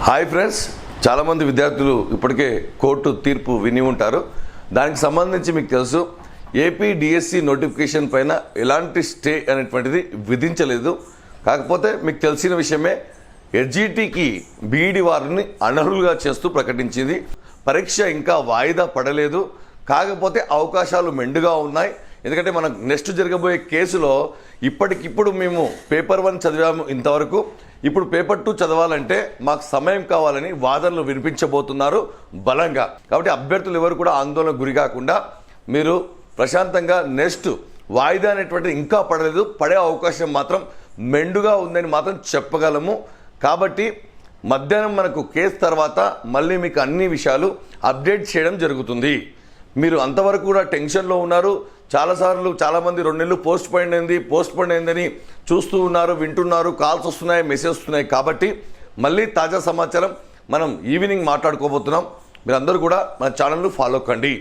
Hi friends, చాలామంది విద్యార్థులు ఇప్పటికే కోర్టు తీర్పు విని ఉంటారు. దానికి సంబంధించి మీకు తెలుసు, ఏపీ డిఎస్సి నోటిఫికేషన్ పైన ఎలాంటి స్టే అనేటువంటిది విధించలేదు. కాకపోతే మీకు తెలిసిన విషయమే, ఎస్జిటికి బీఈడి వారిని అనర్హులుగా చేస్తూ ప్రకటించింది. పరీక్ష ఇంకా వాయిదా పడలేదు, కాకపోతే అవకాశాలు మెండుగా ఉన్నాయి. ఎందుకంటే మనకు నెక్స్ట్ జరగబోయే కేసులో ఇప్పటికిప్పుడు మేము పేపర్ 1 చదివాము ఇంతవరకు, ఇప్పుడు పేపర్ 2 చదవాలంటే మాకు సమయం కావాలని వాదనలు వినిపించబోతున్నారు బలంగా. కాబట్టి అభ్యర్థులు ఎవరు కూడా ఆందోళన గురి కాకుండా మీరు ప్రశాంతంగా, నెక్స్ట్ వాయిదా అనేటువంటిది ఇంకా పడలేదు, పడే అవకాశం మాత్రం మెండుగా ఉందని మాత్రం చెప్పగలము. కాబట్టి మధ్యాహ్నం మనకు కేసు తర్వాత మళ్ళీ మీకు అన్ని విషయాలు అప్డేట్ చేయడం జరుగుతుంది. మీరు అంతవరకు కూడా టెన్షన్లో ఉన్నారు. చాలాసార్లు చాలామంది 2 నెలలు పోస్ట్ పోన్ అయిందని చూస్తూ ఉన్నారు, వింటున్నారు, కాల్స్ వస్తున్నాయి, మెసేజ్ వస్తున్నాయి. కాబట్టి మళ్ళీ తాజా సమాచారం మనం ఈవినింగ్ మాట్లాడుకోబోతున్నాం. మీరందరూ కూడా మన ఛానల్ను ఫాలో కండి.